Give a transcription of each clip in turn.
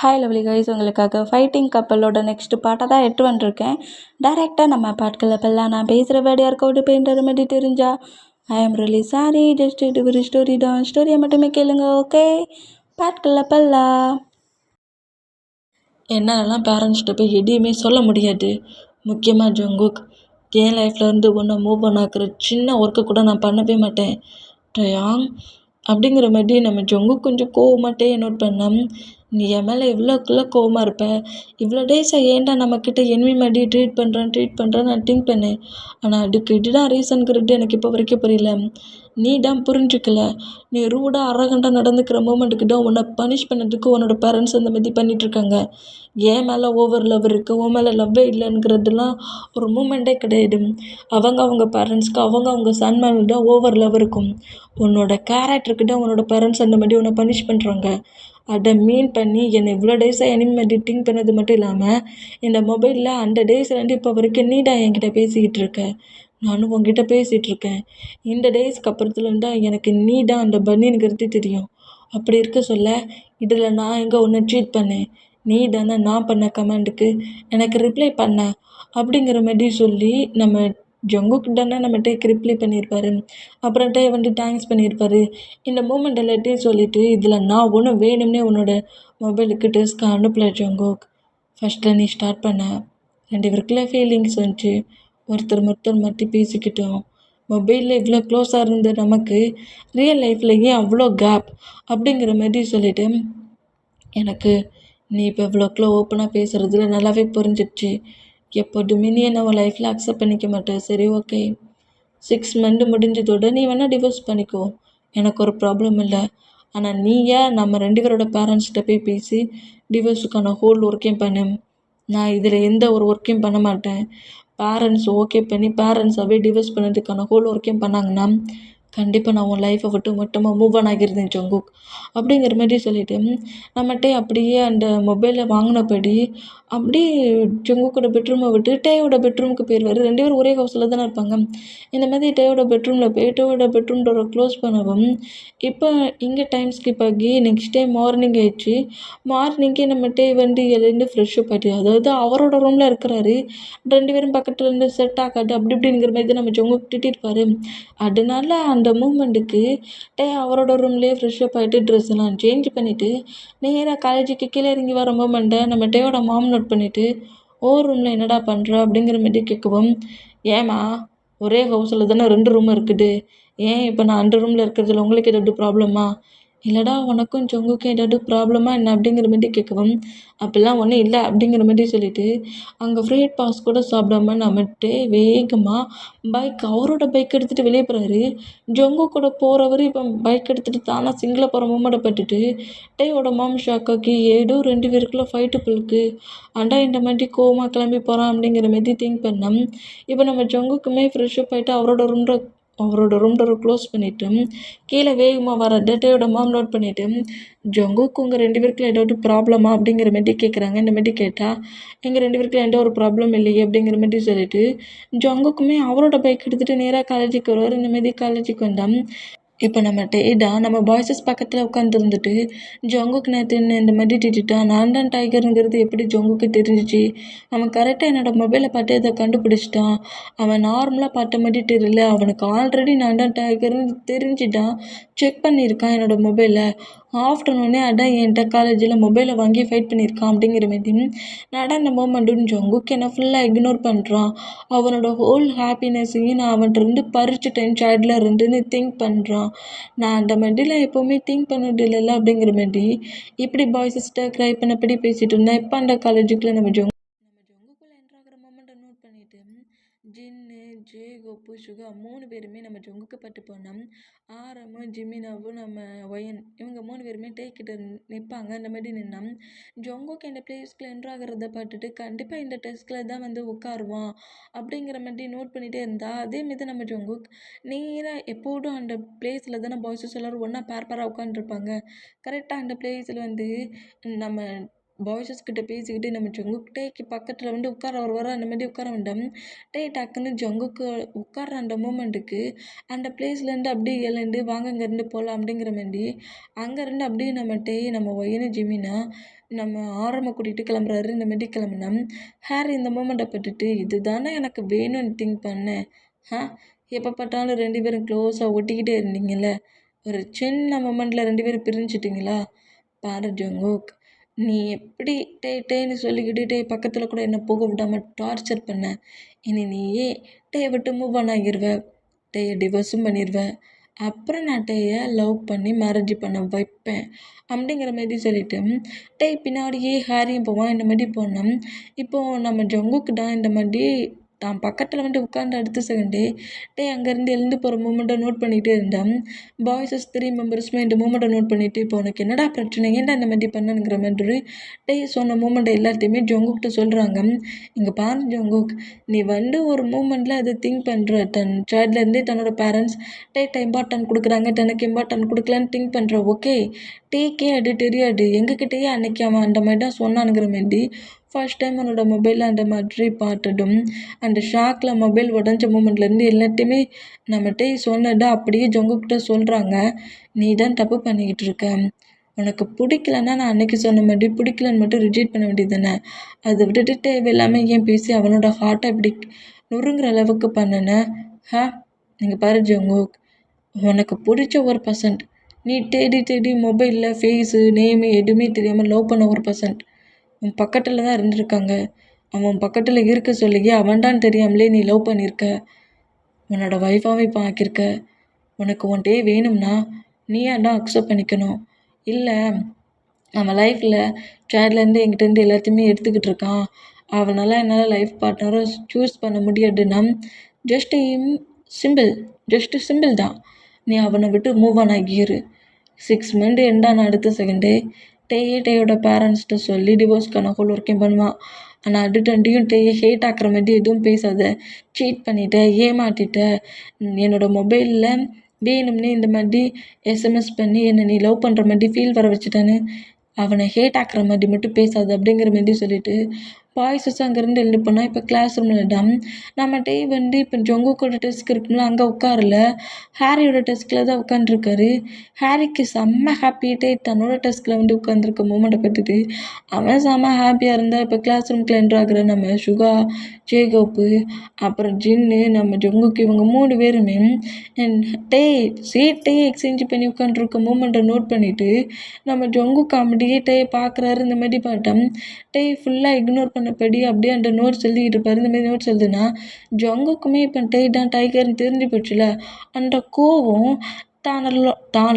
Hi lovely guys, உங்களுக்காக fighting கப்பலோட next பாட்டை தான் எட்டு வந்துருக்கேன். டேரெக்டாக நம்ம பாட்டுக்கள் அப்பெல்லாம் நான் பேசுகிற வேர்டு யாருக்கோட்டு பெயிண்டர் மாதிரி தெரிஞ்சா ஐ ஆம் ரியலி சாரி, ஜஸ்ட் இது ஒரு ஸ்டோரி தான். ஸ்டோரியை மட்டுமே கேளுங்க, ஓகே? பாட்டுக்கள் அப்பெல்லாம் என்னாலலாம் பேரண்ட்ஸ்கிட்ட போய் எதையுமே சொல்ல முடியாது. முக்கியமாக ஜங்குக், என் லைஃப்லேருந்து ஒன்றை மூவ் பண்ண ஆக்குற சின்ன ஒர்க்கை கூட நான் பண்ணவே மாட்டேன். டயாங் அப்படிங்கிற மாதிரி நம்ம ஜங்குக் கொஞ்சம் கோவமாட்டே நோட் பண்ணோம். நீ என் மேலே இவ்வளோக்குள்ள கோவமாக இருப்ப, இவ்வளோ டேஸாக ஏன்டா நம்மக்கிட்ட என்வி மாதிரி ட்ரீட் பண்ணுறேன்னு நான் திங்க் பண்ணேன். ஆனால் அதுக்கு இதுதான் ரீசனுங்கிறது எனக்கு இப்போ வரைக்கும் புரியல. நீ தான் புரிஞ்சுக்கல. நீ ரூடாக அரகண்டாக நடந்துக்கிற மூமெண்ட்டுக்கு தான் உன்னை பனிஷ் பண்ணதுக்கு உன்னோட பேரண்ட்ஸ் அந்த மாதிரி பண்ணிகிட்ருக்காங்க. ஏன் மேலே ஓவர் லவ் இருக்குது, உன் மேலே லவ்வே இல்லைங்கிறதுலாம் ஒரு மூமெண்ட்டே கிடையாது. அவங்க பேரண்ட்ஸ்க்கு அவங்க சன் மேலே தான் ஓவர் லவ் இருக்கும். உன்னோட கேரக்டருக்கு தான் உன்னோட பேரண்ட்ஸ் அந்த மாதிரி உன்னை பனிஷ் பண்ணுறாங்க. அதை மீன் பண்ணி என்னை இவ்வளோ டேஸாக எனிமேட்டி திங்க் பண்ணது மட்டும் இல்லாமல் இந்த மொபைலில் அந்த டேஸ்லேருந்து இப்போ வரைக்கும் நீ தான் என்கிட்ட பேசிக்கிட்டு இருக்க. நானும் உங்ககிட்ட பேசிகிட்ருக்கேன். இந்த டேஸ்க்கு அப்புறத்துலேருந்து தான் எனக்கு நீ தான் அந்த பன்னிங்கிறது தெரியும். அப்படி இருக்க சொல்ல இதில் நான் எங்கே ஒன்று ட்ரீட் பண்ணேன், நீ தானே நான் பண்ண கமெண்டுக்கு எனக்கு ரிப்ளை பண்ண அப்படிங்கிற மாதிரி சொல்லி நம்ம ஜங்குக் தானே நம்ம டேக்கு ரிப்ளை பண்ணியிருப்பாரு. அப்புறம் டே தேங்க்ஸ் பண்ணியிருப்பாரு. இந்த மூமெண்ட் எல்லாத்தையும் சொல்லிவிட்டு இதில் நான் ஒன்றும் வேணும்னே உன்னோட மொபைலுக்கு டெஸ்க்கு அனுப்பல ஜங்குக். ஃபஸ்ட்டில் நீ ஸ்டார்ட் பண்ண 2 பேருக்குள்ள ஃபீலிங்ஸ் வந்துச்சு. ஒருத்தர் மாற்றி பேசிக்கிட்டோம். மொபைலில் இவ்வளோ க்ளோஸாக இருந்த நமக்கு ரியல் லைஃப்லேயே அவ்வளோ கேப் அப்படிங்கிற மாதிரி சொல்லிவிட்டு எனக்கு நீ இப்போ இவ்வளோக்குள்ள ஓப்பனாக பேசுகிறதுல நல்லாவே புரிஞ்சிடுச்சு. எப்போதுமே நீ என்ன உன் லைஃப்பில் அக்செப்ட் பண்ணிக்க மாட்டேன். சரி, ஓகே. 6 மந்த் முடிஞ்சதோட நீ வேணால் டிவோர்ஸ் பண்ணிக்கோ, எனக்கு ஒரு ப்ராப்ளம் இல்லை. ஆனால் நீ ஏன் நம்ம 2 பேரோட பேரண்ட்ஸ்கிட்ட போய் பேசி டிவோர்ஸுக்கான ஹோல் ஒர்க்கையும் பண்ணு. நான் இதில் எந்த ஒரு ஒர்க்கையும் பண்ண மாட்டேன். பேரண்ட்ஸ் ஓகே பண்ணி பேரண்ட்ஸாகவே டிவோர்ஸ் பண்ணதுக்கான ஹோல் ஒர்க்கையும் பண்ணாங்கன்னா கண்டிப்பாக நான் உன் லைஃப்பை விட்டு மொத்தமாக மூவ் ஆன் ஆகியிருந்தேன் ஜங்குக் அப்படிங்கிற மாதிரி சொல்லிவிட்டு நம்மகிட்டே அப்படியே அந்த மொபைலை வாங்கினபடி அப்படியே ஜங்குக்கோட பெட்ரூமை விட்டு டேயோட பெட்ரூமுக்கு போயிடுவார். 2 பேரும் ஒரே ஹவுஸில் தானே இருப்பாங்க. இந்த மாதிரி டேயோட பெட்ரூமில் போய் டேயோட பெட்ரூம் டோரை க்ளோஸ் பண்ணவும் இப்போ இங்கே டைம் ஸ்கிப் ஆகி நெக்ஸ்ட் டே மார்னிங் ஆயிடுச்சு. மார்னிங்கே நம்ம டே எழுந்து ஃப்ரெஷ்ஷப் ஆகிட்டு, அதாவது அவரோட ரூமில் இருக்கிறாரு. 2 பேரும் பக்கத்தில் இருந்து செட் ஆகாது அப்படி இப்படிங்கிற மாதிரி நம்ம ஜங்குக் திட்டிருப்பாரு. அதனால அந்த மூமெண்ட்டுக்கு டே அவரோட ரூம்லேயே ஃப்ரெஷ்ஷப் ஆகிட்டு ட்ரெஸ் எல்லாம் சேஞ்ச் பண்ணிவிட்டு நேராக காலேஜுக்கு கீழே இறங்கி வர மூமெண்ட்டை நம்ம டேயோட மாம் நோட் பண்ணிவிட்டு ரூமில் என்னடா பண்ணுற அப்படிங்கிற மாதிரி கேட்கவும், ஏம்மா ஒரே ஹவுஸில் தானே 2 ரூம் இருக்குது, ஏன் இப்போ நான் அந்த ரூமில் இருக்கிறதுல உங்களுக்கு ஏதாவது ப்ராப்ளமா, இல்லைடா உனக்கும் ஜங்குக்கும் ஏதாவது ப்ராப்ளமா என்ன அப்படிங்கிற மாதிரி கேட்கவும், அப்படிலாம் ஒன்றும் இல்லை அப்படிங்கிற மாதிரி சொல்லிவிட்டு அங்கே ஃப்ரீட் பாஸ் கூட சாப்பிடாம நம்மகிட்டே வேகமாக அவரோட பைக் எடுத்துகிட்டு வெளியே போகிறாரு. ஜங்கு கூட போகிறவர் இப்போ பைக் எடுத்துகிட்டு தானாக சிங்கிளாக போகிற மூமெண்ட்டை பட்டுட்டு டேயோட மாம் ஷாக்காக்கி ஏதோ 2 பேருக்குள்ள ஃபைட்டு போலுக்கு, அண்டா இந்த மாதிரி கோவமாக கிளம்பி போகிறான் அப்படிங்கிற மாதிரி திங்க் பண்ணோம். இப்போ நம்ம ஜங்குக்குமே ஃப்ரெஷ்ஷப் ஆகிட்டு அவரோட ரூம் டோரை க்ளோஸ் பண்ணிவிட்டு கீழே வேகமாக வர டேயோட மாம் நோட் பண்ணிவிட்டு ஜங்குக்கு உங்கள் 2 பேருக்குள்ள ஏதாவது ப்ராப்ளமா அப்படிங்கிற மாதிரி கேட்குறாங்க. இந்த மாதிரி கேட்டால் எங்கள் 2 பேருக்குள்ள எந்த ஒரு ப்ராப்ளம் இல்லையே அப்படிங்கிற மாதிரி சொல்லிட்டு ஜங்குக்குமே அவரோட பைக் எடுத்துகிட்டு நேராக காலேஜுக்கு வருவார். இந்த மாதிரி காலேஜுக்கு வந்தோம். இப்போ நம்ம டேடா நம்ம பாய்ஸஸ் பக்கத்தில் உட்காந்துருந்துட்டு ஜங்குக்கு நேற்று இந்த மாதிரி திட்டான். நான் தான் டைகருங்கிறது எப்படி ஜங்குக்கு தெரிஞ்சிச்சு, அவன் கரெக்டாக என்னோடய மொபைலை பார்த்து அதை கண்டுபிடிச்சிட்டான். அவன் நார்மலாக பார்த்த மாதிரி தெரியல, அவனுக்கு ஆல்ரெடி நான் தான் டைகர்னு தெரிஞ்சுட்டான். செக் பண்ணியிருக்கான் என்னோடய மொபைலை. ஆஃப்டர்நூனே அதான் என்கிட்ட காலேஜில் மொபைலை வாங்கி ஃபைட் பண்ணியிருக்கான் அப்படிங்கிற மாதிரி நடந்த மூமெண்ட்டுன்னு ஜங்குக்கு என்னை ஃபுல்லாக இக்னோர் பண்ணுறான். அவனோட ஹோல் ஹாப்பினஸையும் நான் அவன்கிட்ட பறிச்சுட்டேன் சைல்டில் இருந்துன்னு திங்க் பண்ணுறான். நான் அந்த மாதிரிலாம் எப்போவுமே திங்க் பண்ணது இல்லைல்ல அப்படிங்கிற மாதிரி இப்படி பாய்ஸஸ்கிட்ட க்ரை பண்ணபடி பேசிகிட்டு இருந்தேன். இப்போ அந்த காலேஜுக்குள்ளே நம்ம ஜங்குக்குள்ளே என்ட்ராகிற மூமெண்ட்டை நோட் பண்ணிவிட்டு ஜின்னு, ஜே, கோப்பு, சுகா 3 பேருமே நம்ம ஜங்குக்கு பட்டு போனோம். ஆரமும் ஜிமினாவும் நம்ம ஒயன் இவங்க 3 பேருமே டேக்கிட்ட நிற்பாங்க. அந்த மாதிரி நின்னோம். ஜங்குக்கு இந்த பிளேஸ்க்குள்ள என்ட்ராகிறத பார்த்துட்டு கண்டிப்பாக இந்த டெஸ்கில் தான் உட்காருவான் அப்படிங்கிற மாதிரி நோட் பண்ணிகிட்டே இருந்தா, அதேமாரி நம்ம ஜங்குக் நேராக எப்போதும் அந்த பிளேஸில் தானே பாய்ஸஸ் எல்லோரும் ஒன்றா பேராக உட்காந்துருப்பாங்க. கரெக்டாக அந்த பிளேஸில் நம்ம பாய்ஸஸ் கிட்ட பேசிக்கிட்டு நம்ம ஜங்குக் டேக்கு பக்கத்தில் உட்கார வருவார். அந்த மாதிரி உட்கார வேண்டாம். டக்குன்னு ஜங்குக்கு உட்கார்ற அந்த மூமெண்ட்டுக்கு அந்த பிளேஸ்லேருந்து அப்படியே எழுந்து வாங்க அங்கேருந்து போகலாம் அப்படிங்கிற மாதிரி அங்கேருந்து அப்படியே நம்ம ஒயனு ஜிமினா நம்ம ஆரம்ப கூட்டிகிட்டு கிளம்புறாரு. இந்த மாரி கிளம்புனா ஹாரி இந்த மூமெண்ட்டை பட்டுட்டு இதுதானே எனக்கு வேணும்னு திங்க் பண்ணேன். ஆ எப்போ பார்த்தாலும் 2 பேரும் க்ளோஸாக ஒட்டிக்கிட்டே இருந்தீங்கல்ல, ஒரு சின்ன மொமெண்ட்டில் 2 பேரும் பிரிஞ்சுட்டிங்களா? பாரு ஜங்குக், நீ எப்படி டேன்னு சொல்லிக்கிட்டு பக்கத்தில் கூட என்ன போக விடாமல் டார்ச்சர் பண்ண. இனி நீயே விட்டு மூவ் ஆன் ஆகிருவ, டிவோர்ஸும் பண்ணிடுவ. அப்புறம் நான் லவ் பண்ணி மேரேஜ் பண்ண வைப்பேன் அப்படிங்கிற மாரி சொல்லிட்டு பின்னாடியே ஹாரியும் போவான். இந்த மாதிரி போனோம். இப்போது நம்ம ஜங்குக்கு இந்த மாதிரி தான் பக்கத்தில் வந்துட்டு உட்காந்து அடுத்த செகண்டே அங்கேருந்து எழுந்து போகிற மூமெண்ட்டை நோட் பண்ணிகிட்டே இருந்தேன். பாய்ஸஸ் 3 மெம்பர்ஸுமே இந்த மூமெண்ட்டை நோட் பண்ணிவிட்டு இப்போ உனக்கு என்னடா பிரச்சனை, ஏன்டா இந்த மாதிரி பண்ணுங்கிற மாதிரி சொன்ன மூமெண்ட்டை எல்லாத்தையுமே ஜங்குக்கிட்ட சொல்கிறாங்க. இங்கே பாரு ஜங்குக், நீ ஒரு மூமெண்ட்டில் அதை திங்க் பண்ணுற, தன் சைட்லேருந்தே தன்னோட பேரண்ட்ஸ் இம்பார்ட்டன்ட் கொடுக்குறாங்க, தனக்கு இம்பார்ட்டன்ட் கொடுக்கலான்னு திங்க் பண்ணுற. ஓகே, டேக்கே அது தெரியாது, எங்ககிட்டயே அன்னைக்கு அவன் அந்த மாதிரி தான் சொன்னானுங்கிற மாரி ஃபர்ஸ்ட் டைம் அவனோட மொபைலில் அந்த மாதிரி பார்த்ததும் அந்த ஷாக்கில் மொபைல் உடஞ்ச மூமெண்ட்லேருந்து எல்லாத்தையுமே நம்மகிட்ட சொன்னதை அப்படியே ஜங்குக்கிட்ட சொல்கிறாங்க. நீ தான் தப்பு பண்ணிக்கிட்டு இருக்க. உனக்கு பிடிக்கலன்னா நான் அன்னைக்கு சொன்ன மாதிரி பிடிக்கலன்னு மட்டும் ரிஜெக்ட் பண்ண வேண்டியது தானே. அதை விட்டுட்டு தேவையில்லாம ஏன் பேசி அவனோட ஹார்ட்டை இப்படி நொறுங்குற அளவுக்கு பண்ணினேன். நீங்கள் பாரு ஜங்குக், உனக்கு பிடிச்ச ஒரு பர்சன்ட், நீ தேடி மொபைலில் ஃபேஸு நேமு எதுவுமே தெரியாமல் லவ் பண்ண ஒரு பர்சன்ட் உன் பக்கத்தில் தான் இருந்திருக்காங்க. அவன் பக்கத்தில் இருக்க சொல்லியே அவன்தான் தெரியாமலே நீ லவ் பண்ணியிருக்க. உன்னோட ஒய்ஃபாகவே இப்போ ஆக்கியிருக்க. உனக்கு உன் வேணும்னா நீயா தான் அக்செப்ட் பண்ணிக்கணும். இல்லை அவன் லைஃப்பில் சேட்லேருந்து என்கிட்டேருந்து எல்லாத்தையுமே எடுத்துக்கிட்டு இருக்கான், அவனால் என்னால் லைஃப் பார்ட்னரை சூஸ் பண்ண முடியாதுன்னா ஜஸ்ட்டு சிம்பிள் தான். நீ அவனை விட்டு மூவ் ஆன் ஆகிரு. 6 மந்த் எண்டான அடுத்த செகண்டே டேயோட பேரண்ட்ஸ்கிட்ட சொல்லி டிவோர்ஸ்க்கான ஹோல் ஒர்க்கையும் பண்ணுவான். ஆனால் அடுத்தண்டியும் ஹேட் ஆக்குற மாதிரி எதுவும் பேசாத, சீட் பண்ணிட்ட, ஏமாற்றிட்ட, என்னோட மொபைலில் வேணும்னே இந்த மாதிரி எஸ்எம்எஸ் பண்ணி என்னை நீ லவ் பண்ணுற மாதிரி ஃபீல் வர வச்சுட்டான்னு அவனை ஹேட் ஆக்குற மாதிரி மட்டும் பேசாது அப்படிங்கிற மாதிரி சொல்லிட்டு பாய்ஸஸ் அங்கேருந்து எழுந்து போனால் இப்போ கிளாஸ் ரூமில் தான் நம்ம இப்போ ஜங்குக்கோட டெஸ்க் இருக்கும்ல அங்கே உட்காரல, ஹாரியோட டெஸ்கில் தான் உட்காந்துருக்காரு. ஹாரிக்கு செம்ம ஹாப்பிட்டே தன்னோட டெஸ்கில் உட்காந்துருக்க மூமெண்ட்டை பார்த்துட்டு அவன் செம்ம ஹாப்பியாக இருந்தால் இப்போ கிளாஸ் ரூம்க்கு என்ட்ரு ஆகிற நம்ம சுகா, ஜேகோப்பு, அப்புறம் ஜின்னு, நம்ம ஜங்குக்கு இவங்க 3 பேருமே சீட்டே எக்ஸ்சேஞ்ச் பண்ணி உட்காந்துருக்க மூமெண்ட்டை நோட் பண்ணிவிட்டு நம்ம ஜங்குக்கு அப்படியே பார்க்குறாரு. இந்த மாதிரி பார்த்தோம் ஃபுல்லாக இக்னோர் பண்ணபடி அப்படியே அந்த நோட்ஸ் எழுதிக்கிட்டு இருப்பாரு. இந்த மாதிரி நோட்ஸ் எழுதுனா ஜங்குக்குமே இப்போ தான் டைகர்னு தெரிஞ்சு போச்சுல, அந்த கோவம் தான்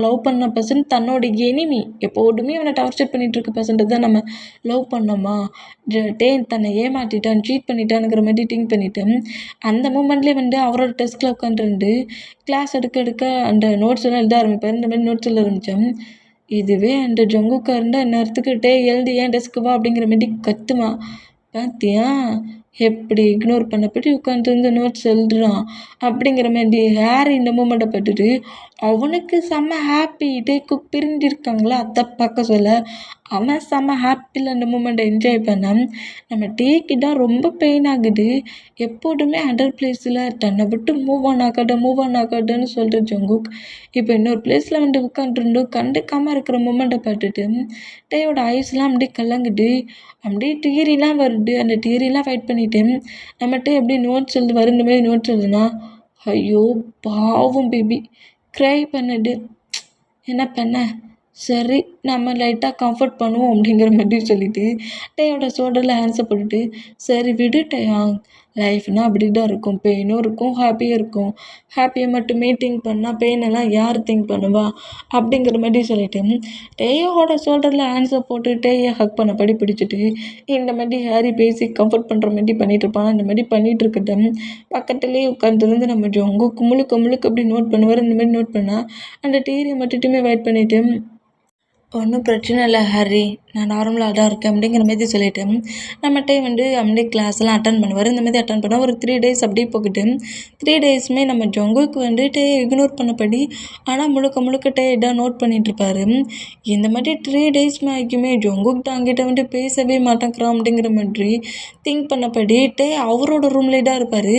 லவ் பண்ண பர்சன் தன்னோட எனிமி எப்போதுமே அவனை டார்ச்சர் பண்ணிகிட்டு இருக்க பர்சன்ட்டை தான் நம்ம லவ் பண்ணோமா, தன்னை ஏமாற்றிட்டான், சீட் பண்ணிட்டானுங்கிற மாதிரி திங்க் பண்ணிவிட்டு அந்த மூமெண்ட்லேயே அவரோட டெஸ்கில் உட்காந்துருந்து கிளாஸ் எடுக்க அந்த நோட்ஸ் எல்லாம் எழுத ஆரம்பிப்பார். இந்த மாதிரி நோட்ஸ் எழுத ஆரம்பித்தேன். இதுவே அந்த ஜங்குக்கா இருந்தால் இந்நேரத்துக்கு எழுதி ஏன் டெஸ்க்கு வா அப்படிங்கிற மாதிரி கத்துமா. பார்த்தியா எப்படி இக்னோர் பண்ணப்படி உட்காந்துருந்து நோட்ஸ் எழுதுறான் அப்படிங்கிற மாதிரி ஹாரி இந்த மூமெண்ட்டை பட்டுட்டு அவனுக்கு செம்ம ஹாப்பி. குக் பிரிஞ்சிருக்காங்களா அதை பார்க்க சொல்ல அவன் செம்ம ஹாப்பியில் அந்த மூமெண்ட்டை என்ஜாய் பண்ணான். நம்ம தான் ரொம்ப பெயின் ஆகுது. எப்போதுமே அதர் பிளேஸில் தன்னை விட்டு மூவ் ஆன் ஆகாதுன்னு சொல்கிற ஜங்குக் இப்போ இன்னொரு பிளேஸில் உட்காந்துருந்தோம் கண்டுக்காமல் இருக்கிற மூமெண்ட்டை பார்த்துட்டு டேயோட ஐஸ்லாம் அப்படியே கலங்குது, அப்படியே டியரிலாம் வருது. அந்த டியரிலாம் ஃபைட் பண்ணிவிட்டு நம்மகிட்ட எப்படி நோட்ஸ் எழுதுவார். இந்த மாதிரி நோட்ஸ் எழுதுனா ஐயோ பாவம் பேபி க்ரை பண்ணுது. என்ன பண்ண, சரி நம்ம லைட்டாக கம்ஃபர்ட் பண்ணுவோம் அப்படிங்கிற மாதிரி சொல்லிவிட்டு டேயோட ஷோல்டரில் ஹேண்ட்ஸை போட்டுட்டு சரி விடு டேயா, லைஃப்னால் அப்படி தான் இருக்கும், பெயினும் இருக்கும் ஹாப்பியும் இருக்கும், ஹாப்பியை மட்டுமே திங்க் பண்ணால் பெயினெல்லாம் யார் திங்க் பண்ணுவா அப்படிங்கிற மாதிரி சொல்லிவிட்டு டேயோட ஷோல்டரில் ஹேண்ட்ஸை போட்டு டேயை ஹக் பண்ணபடி பிடிச்சிட்டு இந்த மாதிரி ஹாரி பேசி கம்ஃபர்ட் பண்ணுற மாதிரி பண்ணிகிட்டு இருப்பான். இந்த மாதிரி பண்ணிகிட்டு இருக்கட்டும் பக்கத்துலேயே உட்காந்துருந்து நம்ம ஜங்குக்கு முழுக்க அப்படி நோட் பண்ணுவார். இந்த மாதிரி நோட் பண்ணால் அந்த டீரியை மட்டுமே வெயிட் பண்ணிவிட்டு ஒன்றும் பிரச்சனை இல்லை ஹாரி, நான் நார்மலாக தான் இருக்கேன் அப்படிங்கிற மாதிரி சொல்லிவிட்டு நம்மகிட்ட அப்படியே கிளாஸ்லாம் அட்டன் பண்ணுவார். இந்த மாதிரி அட்டன் பண்ணால் ஒரு 3 days அப்படியே போக்கிட்டு 3 daysமே நம்ம ஜங்குக்கு இக்னோர் பண்ணபடி ஆனால் முழுக்க இதான் நோட் பண்ணிகிட்ருப்பாரு. இந்த மாதிரி 3 days மேக்குமே ஜங்குக் தாங்கிட்ட பேசவே மாட்டேங்கிறான் அப்படிங்கிற மாதிரி திங்க் பண்ணபடி அவரோட ரூம்லேயே தான் இருப்பார்.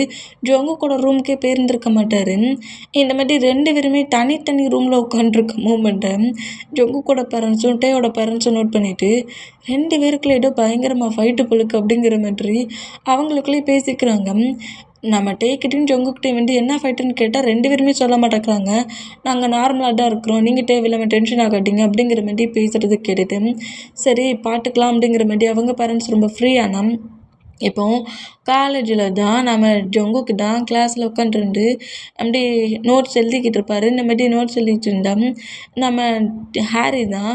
ஜங்குக்கோட ரூமுக்கே போயிருந்துருக்க மாட்டார். இந்த மாதிரி 2 பேருமே தனித்தனி ரூமில் உட்காந்துருக்க மூமெண்ட்டை ஜங்குக்கோட பேரண்ட்ஸ் பேரண்ட்ஸும் டேயோட பேரண்ட்ஸும் நோட் பண்ணிவிட்டு 2 பேருக்குள்ள ஏதோ பயங்கரமாக ஃபைட்டு பொழுக்கு அப்படிங்கிற மாதிரி அவங்களுக்குள்ளேயே பேசிக்கிறாங்க. நம்ம டேக்கிட்டையும் ஜொங்குக்கிட்டையும் வந்து என்ன ஃபைட்டுன்னு கேட்டால் 2 பேருமே சொல்ல மாட்டேங்கிறாங்க. நாங்கள் நார்மலாக தான் இருக்கிறோம், நீங்கள் தேவையில்லாமல் டென்ஷன் ஆகாட்டீங்க அப்படிங்கிற மாதிரி பேசுகிறது கேட்டுட்டு சரி பார்த்துக்கலாம் அப்படிங்கிற மாதிரி அவங்க பேரண்ட்ஸ் ரொம்ப ஃப்ரீயானா இப்போ காலேஜில் தான் நம்ம ஜொங்குக்கு தான் கிளாஸில் உட்காந்துருந்து அப்படி நோட்ஸ் எழுதிக்கிட்டு இருப்பார். இந்த மாதிரி நோட்ஸ் எழுதிட்டு இருந்தா நம்ம ஹாரி தான்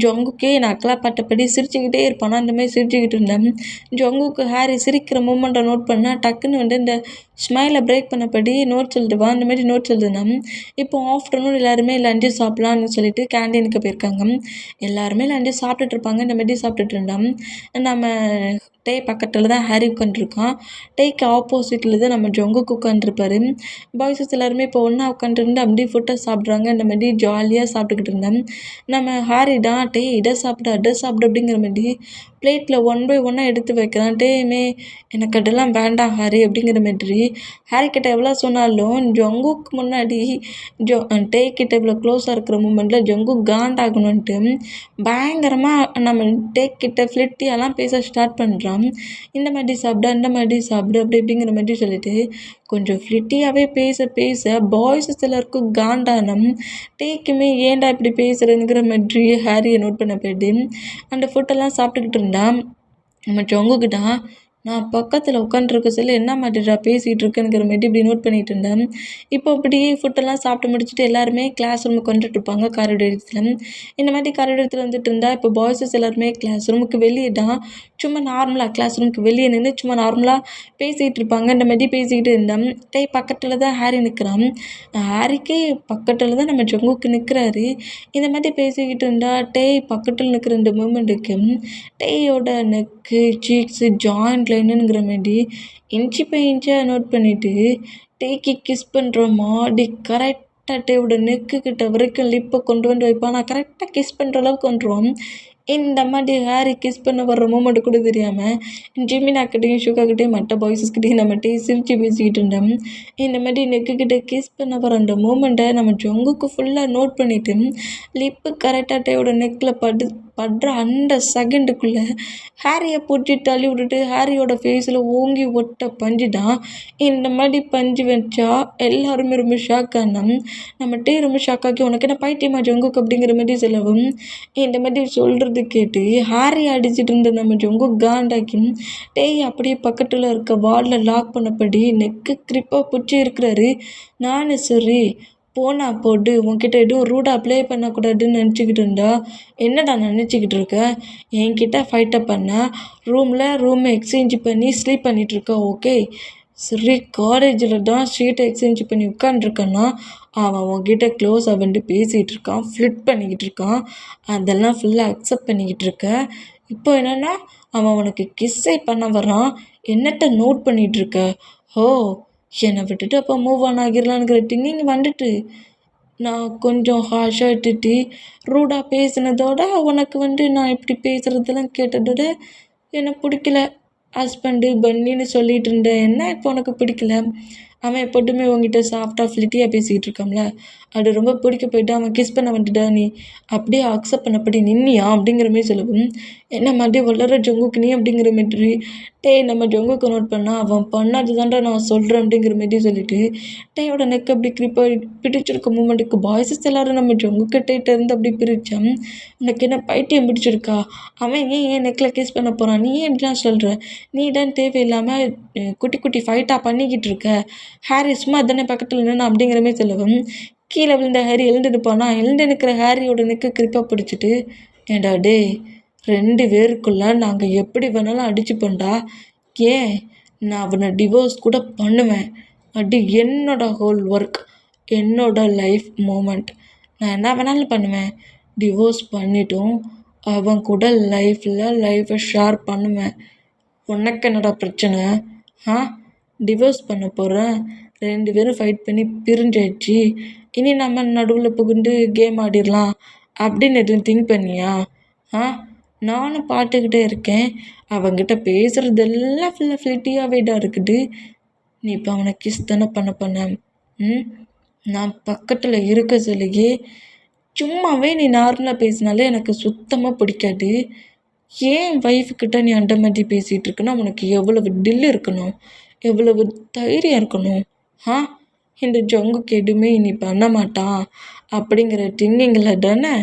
ஜொங்குக்கே நக்கலா பட்டபடி சிரிச்சுக்கிட்டே இருப்பானா அந்த மாதிரி சிரிச்சுக்கிட்டு இருந்தேன். ஜொங்குக்கு ஹாரி சிரிக்கிற மூமெண்ட்டை நோட் பண்ணால் டக்குன்னு வந்து இந்த ஸ்மைலை பிரேக் பண்ணபடி நோட்ஸ் எழுதுவான். அந்த மாதிரி நோட்ஸ் எழுதுனா இப்போ ஆஃப்டர்நூன் எல்லாருமே லஞ்சு சாப்பிட்லான்னு சொல்லிட்டு கேண்டீனுக்கு போயிருக்காங்க. எல்லாருமே லஞ்சு சாப்பிட்டுட்டு இருப்பாங்க. இந்த மாதிரி சாப்பிட்டுட்டு இருந்தான் நம்ம டே பக்கத்தில் தான் ஹாரி உட்காந்துருக்கான். டேக்கு ஆப்போசிட்டில் தான் நம்ம ஜொங்குக்கு உட்காந்துருப்பாரு. பாய்ஸஸ் எல்லாருமே இப்போ ஒன்றா உட்காந்துருந்து அப்படியே ஃபுட்டை சாப்பிட்றாங்க. இந்த மாதிரி ஜாலியாக சாப்பிட்டுக்கிட்டு இருந்தேன். நம்ம ஹாரி தான் டே இதை சாப்பிடு அதை சாப்பிடு அப்படிங்கிற மாதிரி பிளேட்டில் 1 பை 1 எடுத்து வைக்கிறான். டேயுமே எனக்கு அதெல்லாம் வேண்டாம் ஹாரி அப்படிங்கிற மாதிரி ஹாரி கிட்ட எவ்வளோ சொன்னாலும் ஜொங்குக்கு முன்னாடி டே கிட்ட இவ்வளோ க்ளோஸாக இருக்கிற மூமெண்ட்டில் ஜொங்கு காண்டாகணுன்ட்டு பயங்கரமாக நம்ம டே கிட்ட ஃப்ளிட்டியெல்லாம் பேச ஸ்டார்ட் பண்ணுறான். இந்த மாதிரி சாப்பிடு அந்த மாதிரி சாப்பிடு அப்படி இப்படிங்கிற மாதிரி சொல்லிட்டு கொஞ்சம் ஃப்ளிட்டியாகவே பேச பேச பாய்ஸஸ் எல்லாருக்கும் காண்டானம். டேக்குமே ஏன்டா இப்படி பேசுகிறேங்கிற மாதிரி ஹாரியை நோட் பண்ண போயிட்டு அந்த ஃபுட்டெல்லாம் சாப்பிட்டுக்கிட்டு இருந்தான். நம்ம ஜொங்குக்கிட்ட நான் பக்கத்தில் உட்காந்துருக்க சொல்ல என்ன மாதிரிடா பேசிகிட்டு இருக்கேங்கிற மாதிரி இப்படி நோட் பண்ணிகிட்டு இருந்தேன். இப்போ அப்படியே ஃபுட்டெல்லாம் சாப்பிட்டு முடிச்சுட்டு எல்லாருமே கிளாஸ் ரூமுக்கு வந்துட்டு இருப்பாங்க காரிடோரத்தில். இந்த மாதிரி காரிடோரத்தில் வந்துட்டு இருந்தால் இப்போ பாய்ஸஸ் எல்லாருமே கிளாஸ் ரூமுக்கு வெளியே தான் சும்மா நார்மலாக கிளாஸ் ரூமுக்கு வெளியே நின்று சும்மா நார்மலாக பேசிகிட்டு இருப்பாங்க. இந்த மாதிரி பேசிக்கிட்டு இருந்தேன். டே பக்கத்தில் தான் ஹாரி நிற்கிறான். ஹாரிக்கு பக்கத்தில் தான் நம்ம ஜொங்குக்கு நிற்கிறாரு. இந்த மாதிரி பேசிக்கிட்டு இருந்தால் டே பக்கத்தில் நிற்கிற இந்த மூமெண்ட்டுக்கு டேயோட நெக்கு சீக்ஸு ஜாயிண்ட் லைனுங்கிற மாதிரி இன்ச்சு பை இன்ச்சாக நோட் பண்ணிவிட்டு டேக்கு கிஸ் பண்ணுற மாதிரி கரெக்டாக டேவோட நெக்கு கிட்ட வரைக்கும் லிப்பை கொண்டு வந்து வைப்பான். நான் கரெக்டாக கிஸ் பண்ணுற அளவுக்கு வந்துடுவோம். இந்த மாதிரி ஹாரி கிஸ் பண்ண வர்ற மூமெண்ட்டு கூட தெரியாமல் ஜிமினாக்கிட்டையும் ஷுகாக்கிட்டையும் மற்ற பாய்ஸஸ்கிட்டையும் நம்மகிட்டே சிரித்து பேசிக்கிட்டு இருந்தோம். இந்த மாதிரி நெக்குக்கிட்ட கிஸ் பண்ண வர அந்த மூமெண்ட்டை நம்ம ஜொங்குக்கு ஃபுல்லாக நோட் பண்ணிவிட்டு லிப்பு கரெக்டாக டேவோட நெக்கில் படுற அந்த செகண்டுக்குள்ளே ஹாரியை பிடிச்சி தள்ளி விட்டுட்டு ஹாரியோட ஃபேஸில் ஓங்கி ஒட்ட பஞ்சு தான். இந்த மாதிரி பஞ்சு வச்சா எல்லாருமே ரொம்ப ஷாக் ஆனோம். நம்ம டே ரொம்ப ஷாக் ஆக்கி உனக்கு என்ன பைத்தியமா ஜொங்குக்கு அப்படிங்கிற மாதிரி சொல்லவும் இந்த மாதிரி சொல்கிறது கேட்டு ஹாரி அடிச்சிட்டு இருந்த நம்ம ஜொங்கு காண்டாக்கி டேய் அப்படியே பக்கத்தில் இருக்க வாலில் லாக் பண்ணபடி நெக்கு கிரிப்பாக பிடிச்சி இருக்கிறாரு. நானே சரி போனா போட்டு உன்கிட்ட எதுவும் ரூடாக ப்ளே பண்ணக்கூடாதுன்னு நினச்சிக்கிட்டு இருந்தா என்னடா நினச்சிக்கிட்டு இருக்க? என்கிட்ட ஃபைட்டை பண்ண ரூமை எக்ஸ்சேஞ்ச் பண்ணி ஸ்லீப் பண்ணிகிட்ருக்க. ஓகே சரி காலேஜில் தான் சீட்டை எக்ஸ்சேஞ்ச் பண்ணி உட்காந்துருக்கேன்னா அவன் உன்கிட்ட க்ளோஸாக வந்து பேசிகிட்டு இருக்கான், ஃப்ளிட் பண்ணிக்கிட்டு இருக்கான், அதெல்லாம் ஃபுல்லாக அக்செப்ட் பண்ணிக்கிட்டு இருக்க. இப்போ என்னென்னா அவன் உனக்கு கிஸ்ஸே பண்ண வரான், என்னட்ட நோட் பண்ணிகிட்ருக்க. ஓ என்னை விட்டுட்டு அப்போ மூவ் ஆன் ஆகிடலான்ங்கிற திங்கிங் வந்துட்டு நான் கொஞ்சம் ஹாஷாக திட்டி ரூடாக பேசினதோட உனக்கு வந்து நான் இப்படி பேசுகிறதெல்லாம் கேட்டதோட எனக்கு பிடிக்கல. ஹஸ்பண்டு பன்னின்னு சொல்லிகிட்டு இருந்தேன், என்ன இப்போ உனக்கு பிடிக்கல? அவன் எப்போட்டுமே உங்ககிட்ட சாஃப்டாக ஃப்ளிட்டியாக பேசிக்கிட்டு இருக்கான்ல, அது ரொம்ப பிடிக்க போயிட்டு அவன் கிஸ் பண்ண வந்துட்டா நீ அப்படியே அக்செப்ட் பண்ணப்படி நின்னியா அப்படிங்கிற மாதிரி சொல்லவும் என்ன மறுபடியும் வளர ஜொங்குக்கு நீ அப்படிங்கிற மாதிரி நம்ம ஜொங்குக்கு நோட் பண்ணால் அவன் பண்ணது தான்டா நான் சொல்கிறேன் அப்படிங்கிற மாதிரி சொல்லிட்டு டேயோட நெக் அப்படி கிரிப்பாக பிடிச்சிருக்க மூமெண்ட்டுக்கு பாய்ஸஸ் எல்லோரும் நம்ம ஜொங்குக்கிட்டே இருந்து அப்படி பிரித்தான். உனக்கு என்ன பைத்தியம் பிடிச்சிருக்கா? அவன் ஏன் நெக்கில் கிஸ் பண்ண போகிறான்? நீ ஏன் இப்படிலாம் சொல்கிற? நீ தான் தேவையில்லாமல் குட்டி குட்டி ஃபைட்டாக பண்ணிக்கிட்டு இருக்க. ஹாரி சும்மா தானே பக்கத்தில் நின்று அப்படிங்கிற மாதிரி சொல்லவும் கீழே விழுந்த ஹாரி எழுந்து நிற்பானா. எழுந்து நிற்கிற ஹாரியோட நெக்கு கிரிப்பாக பிடிச்சிட்டு ஏண்டா டே 2 பேருக்குள்ளே நாங்கள் எப்படி வேணாலும் அடிச்சுப்போண்டா, ஏன் நான் அவனை டிவோர்ஸ் கூட பண்ணுவேன். அது என்னோட ஹோல் ஒர்க், என்னோட லைஃப் மூமெண்ட், நான் என்ன வேணாலும் பண்ணுவேன். டிவோர்ஸ் பண்ணிட்டும் அவன் கூட லைஃப்பை ஷேர் பண்ணுவேன். உனக்கு என்னடா பிரச்சனை? டிவோர்ஸ் பண்ண போகிறேன், 2 பேரும் ஃபைட் பண்ணி பிரிஞ்சாச்சு, இனி நம்ம நடுவில் புகுந்து கேம் ஆடிடலாம் அப்படின்னு எதுவும் திங்க் பண்ணியா? நானும் பார்த்துக்கிட்டே இருக்கேன், அவங்கிட்ட பேசுகிறதெல்லாம் ஃபுல்லாக ஃப்ளிட்டியாகவே தான் இருக்குது. நீ இப்போ அவனை கிஸ் தானே பண்ண நான் பக்கத்தில் இருக்க சொல்லியே சும்மாவே நீ நார்மலாக பேசினாலே எனக்கு சுத்தமாக பிடிக்காது. ஏன் ஒய்ஃப்கிட்ட நீ அந்த மாதிரி பேசிகிட்டு இருக்குன்னா உனக்கு எவ்வளவு டில் இருக்கணும், எவ்வளவு தைரியம் இருக்கணும். ஆ இந்த ஜங்குக்கு எதுவுமே நீ பண்ண மாட்டான் அப்படிங்கிற திங்கிங்கில் தானே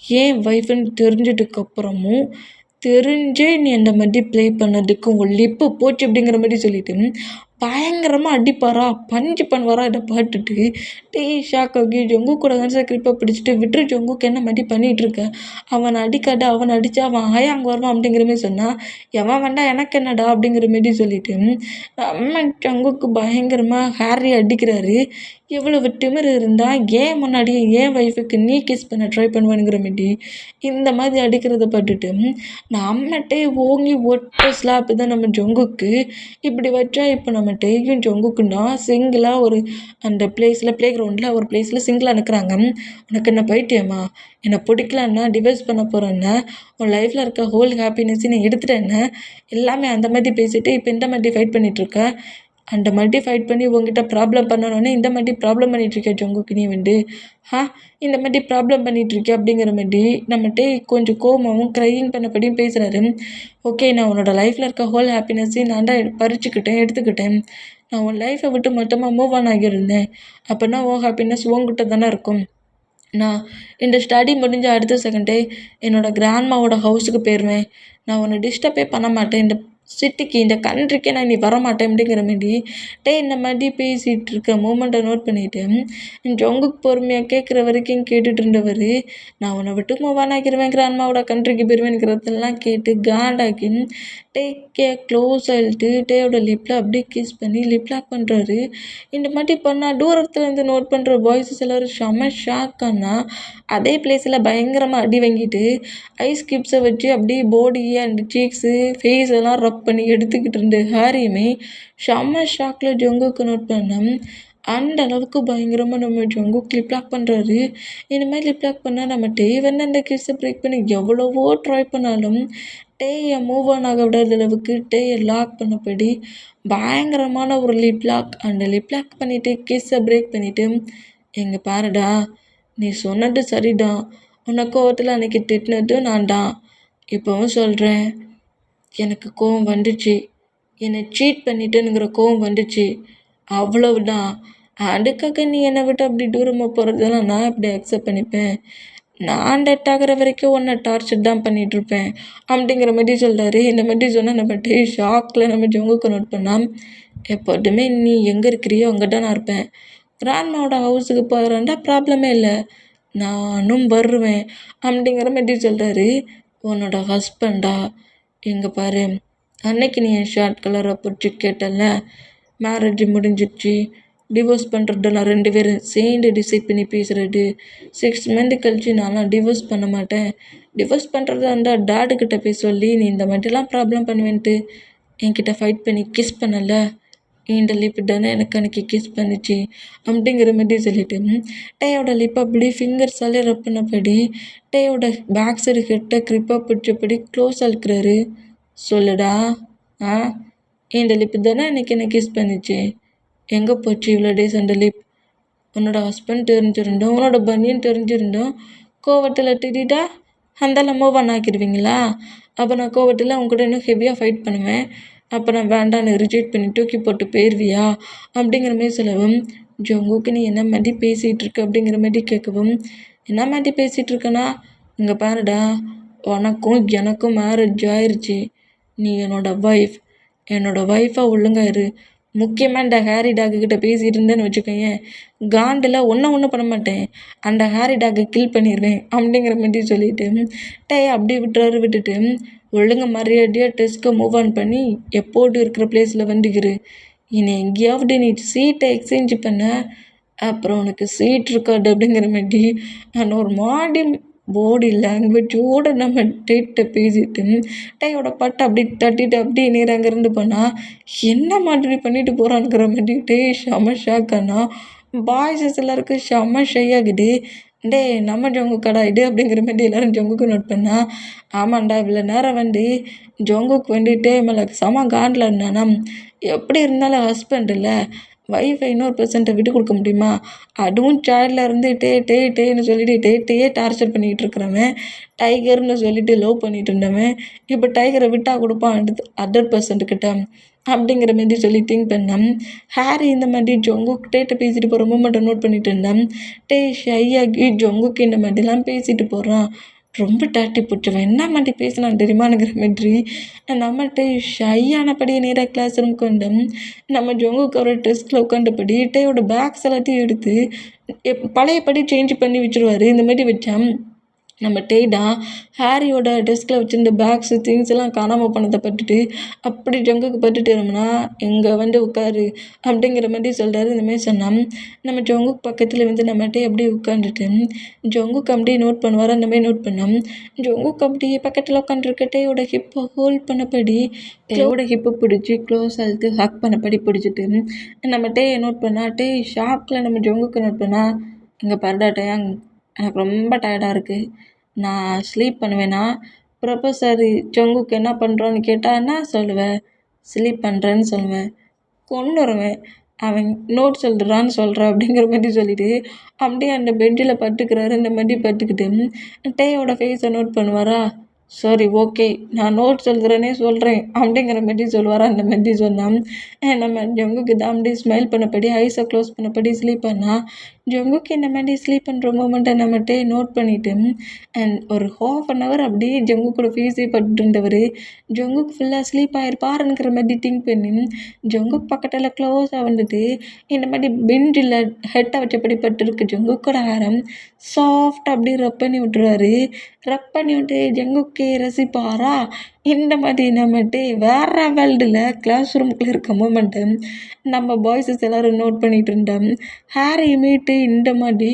ஏன் ஒய்ஃப்னு தெரிஞ்சதுக்கப்புறமும் தெரிஞ்சே நீ அந்த மாதிரி ப்ளே பண்ணதுக்கு உன் லிப்பு போச்சு அப்படிங்கிற மாதிரி சொல்லிட்டு பயங்கரமாக அடிப்பாரா, பஞ்சு பண்ணுவாரா இதை பார்த்துட்டு ஷாக் ஆகி ஜங்குக் கூட தான் கிரிப்பை பிடிச்சிட்டு விட்டுரு ஜங்குக்கு என்ன மாதிரி பண்ணிகிட்ருக்க, அவனை அடிக்காத, அவனை அடித்தா அவன் அங்க வருவான் அப்படிங்கிற மாதிரி சொன்னால் எவன் வேண்டாம் எனக்கு என்னடா அப்படிங்கிற மாரி சொல்லிட்டு நம்ம ஜங்குக்கு பயங்கரமாக ஹாரி அடிக்கிறாரு. எவ்வளவு திமிரு இருந்தால் ஏன் முன்னாடி ஏன் ஒய்ஃபுக்கு நீ கிஸ் பண்ண ட்ரை பண்ணுவானுங்கிற மாரி இந்த மாதிரி அடிக்கிறத பார்த்துட்டு நம்மகிட்டே ஓங்கி ஒட்ட ஸ்லாப்பு தான் நம்ம ஜங்குக்கு. இப்படி வச்சா இப்போ நம்ம டேயும் ஜங்குக்குன்னா சிங்கிளாக ஒரு அந்த பிளேஸில் ப்ளே கிரவுண்டில் ஒரு பிளேஸில் சிங்கிளாக நிற்கிறாங்க. உனக்கு என்ன பைத்தியமா, என்னை பிடிக்கலன்னா டிவைஸ் பண்ண போகிறேன்னா உன் லைஃப்பில் இருக்க ஹோல் ஹாப்பினஸ் நீ எடுத்துட்டேன்னு எல்லாமே அந்த மாதிரி பேசிட்டு இப்போ இந்த மாதிரி ஃபைட் பண்ணிகிட்ருக்க. அந்த மாதிரி ஃபைட் பண்ணி உங்ககிட்ட ப்ராப்ளம் பண்ணணுன்னே இந்த மாதிரி ப்ராப்ளம் பண்ணிகிட்ருக்கே ஜங்குக்கு நீ இந்த மாதிரி ப்ராப்ளம் பண்ணிகிட்ருக்கே அப்படிங்கிற மாதிரி நம்மகிட்ட கொஞ்சம் கோவமாகவும் க்ரையிங் பண்ணபடியும் பேசுகிறாரு. ஓகே, நான் உன்னோட லைஃப்பில் இருக்க ஹோல் ஹாப்பினஸ்ஸையும் நான் தான் எடுத்துக்கிட்டேன். நான் உன் லைஃப்பை விட்டு மொத்தமாக மூவ் ஆன் ஆகியிருந்தேன். அப்போனா உன் ஹாப்பினஸ் உங்ககிட்ட தானே இருக்கும். நான் இந்த ஸ்டடி முடிஞ்ச அடுத்த செகண்டே என்னோடய கிராண்ட்மாவோட ஹவுஸுக்கு போயிடுவேன். நான் உன்னை டிஸ்டர்பே பண்ண மாட்டேன். இந்த சிட்டிக்கு இந்த கண்ட்ரிக்கே நான் நீ வரமாட்டேன் அப்படிங்கிற மாரி இந்த மாதிரி பேசிகிட்டு இருக்க மூமெண்ட்டை நோட் பண்ணிவிட்டு ஜங்குக்கு பொறுமையாக கேட்குற வரைக்கும் கேட்டுட்டு இருந்தவர் நான் உன்னை விட்டு மூவ் ஆன் ஆக்கிடுவேன், கிராண்ட்மாவோட கண்ட்ரிக்கு போயிடுவேங்கிறதெல்லாம் கேட்டு காண்டாக்கி க்ளோஸ் ஆகிட்டு டேயோட லிப்பில் அப்படியே கிஸ் பண்ணி லிப் லாக் பண்ணுறாரு. இந்த மாதிரி பண்ணால் தூரத்துலேருந்து நோட் பண்ணுற பாய்ஸஸ் எல்லோரும் செம்ம ஷாக் ஆனால் அதே பிளேஸில் பயங்கரமாக அடி வாங்கிட்டு ஐஸ் கியூப்ஸை வச்சு அப்படியே பாடி அண்ட் சீக்ஸு ஃபேஸ் எல்லாம் ரப் பண்ணி எடுத்துக்கிட்டு இருந்த ஹாரியுமே செம்ம ஷாக்கில் ஜங்குக்கு நோட் பண்ணேன். அந்த அளவுக்கு பயங்கரமாக நம்ம ஜங்குக்கு லிப் லாக் பண்ணுறாரு. இந்த மாதிரி லிப் லாக் பண்ணால் நம்ம வந்து அந்த கிஸ்ஸை பிரேக் பண்ணி எவ்வளவோ ட்ரை பண்ணாலும் டேயை மூவ் ஆன் ஆக விடாத அளவுக்கு டேயை லாக் பண்ணபடி பயங்கரமான ஒரு லிப் லாக். அந்த லிப் லாக் பண்ணிவிட்டு கிஸ்ஸை பிரேக் பண்ணிவிட்டு எங்கே பாருடா, நீ சொன்னது சரிதான், உன்னை கோவத்தில் அன்றைக்கி திட்டினதும் நான் தான். இப்போவும் சொல்கிறேன், எனக்கு கோவம் வந்துச்சு, என்னை சீட் பண்ணிட்டேனுங்கிற கோவம் வந்துச்சு, அவ்வளவுதான். அதுக்காக நீ என்னை விட்டு அப்படி தூரமாக போகிறதெல்லாம் நான் எப்படி அக்செப்ட் பண்ணிப்பேன். நான் டெட் ஆகிற வரைக்கும் உன்னை டார்ச்சர் தான் பண்ணிகிட்ருப்பேன் அப்படிங்கிற மாதிரி சொல்கிறாரு. இந்த மாதிரி சொன்னால் நம்ம ஷாக்கில் நம்ம ஜங்குக்கு நோட் பண்ணால் எப்போதுமே நீ எங்கே இருக்கிறியோ அங்கே தான் நான் இருப்பேன். கிராண்ட்மாவோட ஹவுஸுக்கு போகிறேன்டா ப்ராப்ளமே இல்லை, நானும் வருவேன் அப்படிங்கிற மாதிரி சொல்கிறாரு. உன்னோட ஹஸ்பண்டா எங்கே பாரு, அன்னைக்கு நீ என் ஷார்ட் கலரை பிடிச்சி கேட்டல, மேரேஜ் முடிஞ்சிடுச்சு, டிவோர்ஸ் பண்ணுறதெல்லாம் 2 பேரும் சேர்ந்து டிசைட் பண்ணி பேசுகிறது. 6 மந்த் கழிச்சு நான்லாம் டிவோர்ஸ் பண்ண மாட்டேன், டிவோர்ஸ் பண்ணுறதா இருந்தால் டாடுக்கிட்ட போய் சொல்லி நீ இந்த மாதிரிலாம் ப்ராப்ளம் பண்ணுவேன்ட்டு என்கிட்ட ஃபைட் பண்ணி கிஸ் பண்ணலை, இந்த லிப்பு தானே எனக்கு அன்றைக்கி கிஸ் பண்ணிச்சு அப்படிங்கிற மாதிரி சொல்லிட்டு டேயோட லிப்பை அப்படி ஃபிங்கர்ஸாலே ரப் பண்ணபடி டேயோட பேக் சைடு கிட்ட க்ரிப்பாக பிடிச்சபடி க்ளோஸ் அழுக்கிறாரு. சொல்லுடா, இந்த லிப்பு தானே அன்றைக்கி என்ன கிஸ் பண்ணிச்சு, எங்கே போச்சு இவ்வளோ டேஸ் அந்த லிப்? உன்னோட ஹஸ்பண்ட் தெரிஞ்சிருந்தோம், உன்னோட பனியன் தெரிஞ்சிருந்தோம், கோவத்தில் திடீட்டா அந்தெல்லாம் மூவ் ஆன் ஆக்கிடுவீங்களா? அப்போ நான் கோவத்தில் உங்கள்கிட்ட இன்னும் ஹெவியாக ஃபைட் பண்ணுவேன், அப்போ நான் வேண்டான்னு ரிஜெக்ட் பண்ணி தூக்கி போட்டு போயிடுவியா அப்படிங்கிற மாதிரி சொல்லவும் ஜங்குக்கு நீ என்ன மாதிரி பேசிகிட்டு இருக்க அப்படிங்கிற மாதிரி கேட்கவும் என்ன மாதிரி பேசிகிட்டு இருக்கனா, இங்கே பாருடா, உனக்கும் எனக்கும் மேரேஜ் ஆயிடுச்சு, நீ என்னோட ஒய்ஃபாக ஒழுங்காக இரு. முக்கியமாக இந்த ஹேரி டாக்குக்கிட்ட பேசிகிட்டு இருந்தேன்னு வச்சுக்கோங்க, காண்டில் ஒன்றும் பண்ண மாட்டேன், அந்த ஹேரி டாக்கை கில் பண்ணிடுவேன் அப்படிங்கிற மாதிரி சொல்லிவிட்டு அப்படியே விட்டுட்டு ஒழுங்கு மரியாதையாக டெஸ்க்கை மூவ் ஆன் பண்ணி எப்போது இருக்கிற பிளேஸில் வந்துக்கிரு. இனி எங்கேயாவது நீ சீட்டை எக்ஸ்சேஞ்ச் பண்ண அப்புறம் உனக்கு சீட் இருக்காது அப்படிங்கிற மாதிரி அந்த ஒரு பாடி லாங்குவேஜோடு நம்ம டேட்டை பேசிட்டு டையோட பட்டை அப்படி தட்டிட்டு அப்படியே நேரம் அங்கேருந்து போனால் என்ன மாதிரி பண்ணிட்டு போகிறான்ங்கிற மாதிரி செம்ம ஷாக்கானா பாய்ஸஸ் எல்லாருக்கும் செம்ம ஷை ஆகுது. நம்ம ஜொங்கு கடா இது அப்படிங்கிற மாதிரி எல்லோரும் ஜொங்குக்கு நோட் பண்ணா, ஆமாண்டா இவ்வளோ நேரம் ஜொங்குக்கு வந்துட்டு மேலே செம காண்டில் இருந்தானா, எப்படி இருந்தாலும் ஹஸ்பண்ட் இல்லை, வைஃபை இன்னொரு பெர்சன்ட்டை விட்டு கொடுக்க முடியுமா? அதுவும் சேட்டில் இருந்து டேன்னு சொல்லிட்டு டேயே டார்ச்சர் பண்ணிக்கிட்டு இருக்கிறவன், டைகர்னு சொல்லிட்டு லவ் பண்ணிட்டு இருந்தவன், இப்போ டைகரை விட்டால் கொடுப்பான் அதர் பர்சன்ட்டுக்கிட்ட அப்படிங்கிற மாதிரி சொல்லி திங்க் பண்ணேன். ஹாரி இந்த மாதிரி ஜொங்குக் டேட்ட பேசிட்டு போகிற மூமெண்ட்டை நோட் பண்ணிட்டு இருந்தேன். ஷையாகி ஜொங்குக்கு இந்த மாதிரிலாம் பேசிட்டு போகிறான். ரொம்ப டேட்டி பிடிச்சவன் என்ன மாதிரி பேசினான் தெரியுமானுங்கிற மாதிரி நம்மகிட்ட ஷையானபடியே நேராக கிளாஸ் ரூமுக்கு வந்தோம். நம்ம ஜொங்குக்கு ஒரு டெஸ்கில் உட்காந்தபடி டேயோட பேக்ஸ் எல்லாத்தையும் எடுத்து பழையபடி சேஞ்ச் பண்ணி வச்சுருவார். இந்த மாதிரி வச்சான். நம்ம டேடா ஹாரியோட டெஸ்கில் வச்சுருந்த பேக்ஸு திங்ஸ் எல்லாம் காணாமல் போனதை பட்டுட்டு அப்படி ஜொங்குக்கு பட்டுட்டு இருந்தோம்னா இங்கே வந்து உட்காரு அப்படிங்கிற மாதிரி சொல்கிறாரு. இந்தமாதிரி சொன்னான். நம்ம ஜொங்குக்கு பக்கத்தில் வந்து நம்ம டே அப்படியே உட்காந்துட்டு ஜொங்குக்கு அப்படியே நோட் பண்ணுவார். அந்தமாதிரி நோட் பண்ணோம். ஜொங்குக்கு அப்படியே பக்கத்தில் உட்காந்துருக்க டேயோட ஹிப்பை ஹோல்ட் பண்ணபடி டேயோட ஹிப்பை பிடிச்சி க்ளோஸ் ஆகுது ஹக் பண்ணபடி பிடிச்சிட்டு நம்ம டேயை நோட் பண்ணால் டே ஷாக்கில் நம்ம ஜொங்குக்கு நோட் பண்ணால் இங்கே பரடா டேயாங் எனக்கு ரொம்ப டயர்டாக இருக்குது, நான் ஸ்லீப் பண்ணுவேன்னா? ப்ரொஃபஸர் ஜொங்குக்கு என்ன பண்ணுறோன்னு கேட்டால் என்ன சொல்லுவேன்? ஸ்லீப் பண்ணுறேன்னு சொல்லுவேன். கொன்னுருவேன், அவன் நோட்ஸ் எழுதுறான்னு சொல்கிறேன் அப்படிங்கிற மாதிரி சொல்லிவிட்டு அப்படியே அந்த பெஞ்சில் படுத்துக்கிறாரு. இந்த மாதிரி படுத்துக்கிட்டு டேயோட ஃபேஸை நோட் பண்ணுவாரா? சரி ஓகே, நான் நோட்ஸ் எழுதுறேனே சொல்கிறேன் அப்படிங்கிற மாதிரி சொல்லுவாரா? அந்த மாதிரி சொன்னான். நம்ம ஜொங்குக்கு தான் அப்படியே ஸ்மைல் பண்ணபடி ஐஸை க்ளோஸ் பண்ணபடி ஸ்லீப் பண்ணால் ஜொங்குக்கு இந்த மாதிரி ஸ்லீப் பண்ணுற மூமெண்ட்டை நம்மகிட்டே நோட் பண்ணிவிட்டு அண்ட் ஒரு ½ அப்படியே ஜொங்குக்கூட ஃபேஸே பட்டுருந்தவர் ஜொங்குக்கு ஃபுல்லாக ஸ்லீப் ஆகிருப்பாருங்கிற மாதிரி திங்க் பண்ணி ஜொங்குக்கு பக்கத்தில் க்ளோஸாக வந்துட்டு இந்த மாதிரி பெஞ்சில் ஹெட்டை வச்சபடி பட்டுருக்கு ஜொங்குக்கூட ஹேரம் சாஃப்டாக அப்படியே ரப் பண்ணி விட்டுருவாரு. ரப் பண்ணி விட்டு ஜொங்குக்கே ரசிப்பாரா? இந்த மாதிரி நம்மகிட்ட வேறு வேர்ல்டில் கிளாஸ் ரூமுக்குள்ளே இருக்க மூமெண்ட்டு நம்ம பாய்ஸஸ் எல்லோரும் நோட் பண்ணிகிட்டு இருந்தோம். ஹாரி மீட்டு இந்த மாதிரி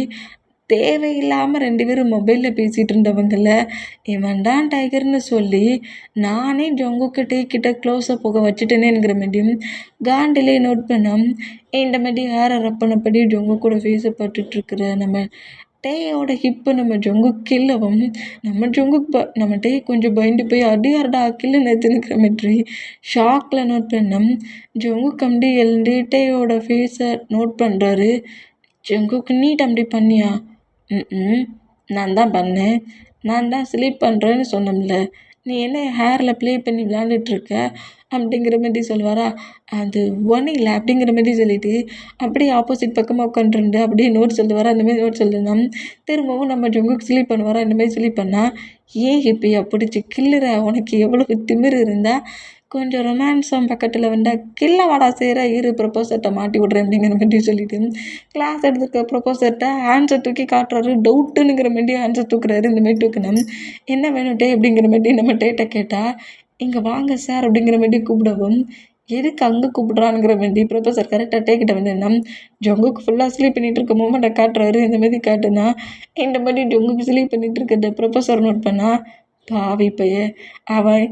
தேவையில்லாமல் 2 பேரும் மொபைலில் பேசிகிட்டு இருந்தவங்கள இவன் தான் டைகர்னு சொல்லி நானே ஜொங்குக்கு டே கிட்ட க்ளோஸாக போக வச்சுட்டேனேங்கிற மாதிரியும் காண்டிலே நோட் பண்ணோம். இந்த மாதிரி ஹேரை ரப் பண்ணபடி ஜொங்கு கூட ஃபேஸை பட்டுட்ருக்குற நம்ம டேயோட ஹிப்பு நம்ம ஜொங்குக்கு கில்லவும் நம்ம ஜொங்குக்கு நம்ம டே கொஞ்சம் பயந்து போய் அடியாரடா கில்லு நேற்றுனுக்கிற மாதிரி ஷாக்கில் நோட் பண்ணோம். ஜொங்குக்கு அப்படி எழுந்து டேயோட ஃபேஸை நோட் பண்ணுறாரு. ஜொங்குக்கு நீட் அப்படி பண்ணியா? நான் தான் பண்ணேன், நான் தான் ஸ்லீப் பண்ணுறேன்னு சொன்னோம்ல, நீ என்ன ஹேரில் ப்ளே பண்ணி விளையாண்டுட்ருக்க அப்படிங்கிற மாதிரி சொல்லுவாரா? அது ஒன்றும் இல்லை அப்படிங்கிற மாதிரி சொல்லிவிட்டு அப்படியே ஆப்போசிட் பக்கமாக உட்காந்துருந்து அப்படியே நோட்ஸ் எழுதுவாரா? அந்தமாதிரி நோட்ஸ் எழுதுனா திரும்பவும் நம்ம ஜொங்குக்கு ஸ்லீப் பண்ணுவாரா? இந்தமாதிரி ஸ்லீப் பண்ணால் ஏன் இப்போயா பிடிச்சி கில்லுற, உனக்கு எவ்வளவு திமிரு இருந்தால் கொஞ்சம் ரொமான்ஸும் பக்கத்தில் வந்தால் கில்ல வாடா செய்கிற இரு ப்ரொப்போசர்கிட்ட மாட்டி விட்றேன் அப்படிங்கிற மாதிரி சொல்லிவிட்டு கிளாஸ் எடுத்துருக்க ப்ரொப்போசர்கிட்ட ஹேண்ட்ஸை தூக்கி காட்டுறாரு. டவுட்டுங்கிற மாதிரி ஹேண்ட்ஸை தூக்குறாரு. இந்தமாதிரி தூக்கணும். என்ன வேணும் டே அப்படிங்கிற மாதிரி நம்ம டேட்டை கேட்டால் இங்கே வாங்க சார் அப்படிங்கிற மாதிரி கூப்பிடவும் எதுக்கு அங்கே கூப்பிட்றானுங்கிற மாதிரி ப்ரொஃபஸர் கரெக்டாக டேக்கிட்ட வந்து ஜொங்குக்கு ஃபுல்லாக ஸ்லீப் பண்ணிகிட்டு இருக்க மூமெண்ட்டை காட்டுறாரு. இந்த மாதிரி காட்டுனா இந்த மாதிரி ஜொங்குக்கு ஸ்லீப் பண்ணிகிட்டு இருக்கிறத ப்ரொஃபஸர் நோட் பண்ணால் பாவி பையன் அவன்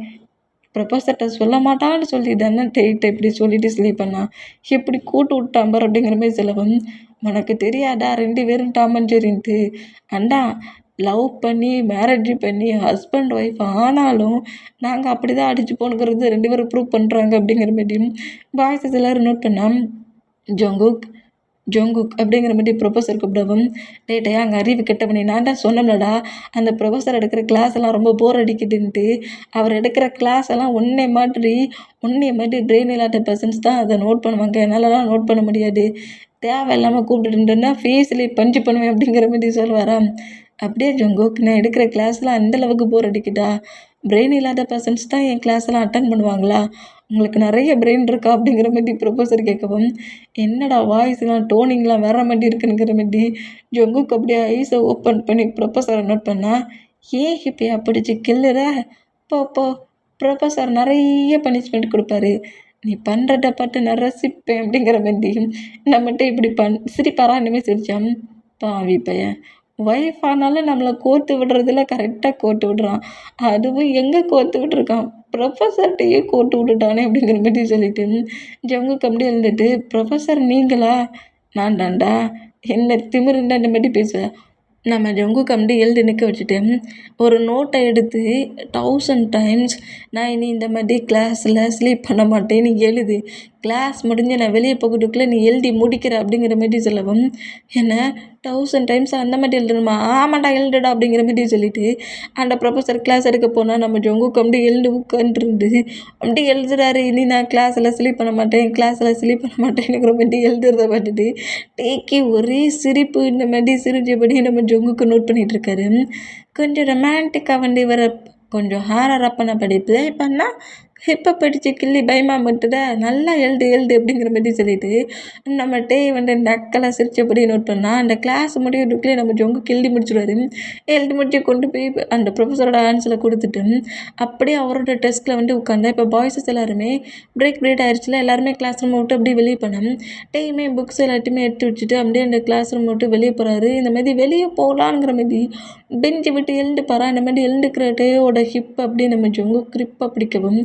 ப்ரொஃபஸர்கிட்ட சொல்ல மாட்டான்னு சொல்லி தானே டேட்டை இப்படி சொல்லிட்டு ஸ்லீப் பண்ணான், எப்படி கூட்டு விட்டான் பார் அப்படிங்கிற மாதிரி சொல்லவும் உனக்கு தெரியாதா 2 பேரும் டாம் அண்ட் ஜெர்ரின்ட்டு? அண்டா லவ் பண்ணி மேரேஜ் பண்ணி ஹஸ்பண்ட் ஒய்ஃப் ஆனாலும் நாங்கள் அப்படி தான் அடிச்சு போனுங்கிறது 2 பேரும் ப்ரூவ் பண்ணுறாங்க அப்படிங்கிற மாதிரியும் பாய்ஸஸ் எல்லோரும் நோட் பண்ணால் ஜொங்குக் அப்படிங்கிற மாதிரி ப்ரொஃபஸர் கூப்பிடவும் டேட்டையா அங்கே அறிவு கெட்டவனே, நான் தான் சொன்னோம்லடா அந்த ப்ரொஃபஸர் எடுக்கிற கிளாஸ் எல்லாம் ரொம்ப போர் அடிக்குதுன்ட்டு. அவர் எடுக்கிற கிளாஸ் எல்லாம் உன்னை மாதிரி பிரெயின் இல்லாத பர்சன்ஸ் தான் அதை நோட் பண்ணுவாங்க, என்னாலலாம் நோட் பண்ண முடியாது, தேவையில்லாமல் கூப்பிட்டுட்டுன்னா ஃபேஸ்லேயே பஞ்சு பண்ணுவேன் அப்படிங்கிற மாதிரி சொல்லுவாராம். அப்படியே ஜொங்குக் நான் எடுக்கிற கிளாஸ்லாம் அந்தளவுக்கு போர் அடிக்குதா? பிரெயின் இல்லாத பர்சன்ஸ் தான் என் கிளாஸ்லாம் அட்டன் பண்ணுவாங்களா? உங்களுக்கு நிறைய பிரெயின் இருக்கா அப்படிங்கிற மாதிரி ப்ரொஃபஸர் கேட்கவும் என்னடா வாய்ஸ்லாம் டோனிங்லாம் வேற மாதிரி இருக்குங்கிற மாதிரி ஜொங்குக்கு அப்படியே ஐஸை ஓப்பன் பண்ணி ப்ரொஃபஸரை நோட் பண்ணால் ஏன் இப்போயா பிடிச்சி கில்லுற? போ ப்ரொஃபஸர் நிறைய பனிஷ்மெண்ட் கொடுப்பாரு, நீ பண்ணுறத பார்த்து நான் ரசிப்பேன் அப்படிங்கிற மாதிரி நம்மகிட்ட இப்படி சிரிப்பாரா? இனிமேல் சிரிச்சான். பாவி பையன் ஒய்ஃப் ஆனாலும் நம்மளை கோர்த்து விடுறதுல கரெக்டாக கோர்த்து விடுறான், அதுவும் எங்கே கோர்த்து விட்டுருக்கான், ப்ரொஃபஸர்கிட்டையே கோர்த்து விட்டுட்டானே அப்படிங்கிற மாதிரி சொல்லிட்டு ஜொங்குக்கு அப்படியே இருந்துட்டு ப்ரொஃபஸர் நீங்களா? நான் தாண்டா, என்ன திமிருந்தா இந்த மாதிரி பேசுவேன். நம்ம ஜொங்குக்கு அப்படி எழுதி நிற்க வச்சுட்டு ஒரு நோட்டை எடுத்து 1000 டைம்ஸ் நான் இனி இந்த மாதிரி கிளாஸில் ஸ்லீப் பண்ண மாட்டேன்னு எழுது, கிளாஸ் முடிஞ்சு நான் வெளியே போகிறதுக்குள்ளே நீ எழுதி முடிக்கிற அப்படிங்கிற மாரி சொல்லவும், என்ன 1000 டைம்ஸ் அந்த மாதிரி எழுதணுமா? ஆமாண்டா எழுதுடா அப்படிங்கிற மாரி சொல்லிட்டு அந்த ப்ரொஃபஸர் கிளாஸ் எடுக்க போனால் நம்ம ஜங்குக்கு அப்படியே எழுந்து உட்காந்துருந்து அப்படியே எழுதுறாரு. இனி நான் கிளாஸில் ஸ்லீப் பண்ண மாட்டேன், கிளாஸில் ஸ்லீப் பண்ண மாட்டேங்கிற மாதிரி எழுதுறத பார்த்துட்டு டேக்கி ஒரே சிரிப்பு. இந்த மாதிரி சிரிச்சபடி நம்ம ஜங்குக்கு நோட் பண்ணிகிட்டு இருக்காரு. கொஞ்சம் ரொமான்டிக்காக வந்து இவரை கொஞ்சம் ஹாரராக பண்ணபடி ப்ளே பண்ணால் இப்போ படித்து கிள்ளி பயமாக மட்டுதா நல்லா எழுது எழுது அப்படிங்கிற மாதிரி சொல்லிட்டு நம்ம டே வந்து நக்கலாக சிரிச்சபடி நோட் பண்ணால் அந்த கிளாஸ் முடியறதுக்குள்ளே நம்ம ஜொங்கு எழுதி முடிச்சிடுவார். எழுதி முடிச்சு கொண்டு போய் அந்த ப்ரொஃபஸரோட ஆன்சரில் கொடுத்துட்டு அப்படியே அவரோட டெஸ்கில் வந்து உட்காந்தா. இப்போ பாய்ஸஸ் எல்லாருமே பிரேக் ஆயிடுச்சுல, எல்லாருமே கிளாஸ் ரூம் விட்டு அப்படியே வெளியே போனோம். டேயுமே புக்ஸ் எல்லாத்தையுமே எடுத்து வச்சுட்டு அப்படியே அந்த கிளாஸ் ரூம் விட்டு வெளியே போகிறாரு. இந்த மாதிரி வெளியே போகலாங்கிற மாதிரி பெஞ்சு விட்டு எழுந்து பாரா. இந்த மாதிரி எழுந்துக்கிற டேயோட ஹிப் அப்படியே நம்ம ஜொங்கு கிரிப்பாக பிடிக்கவும்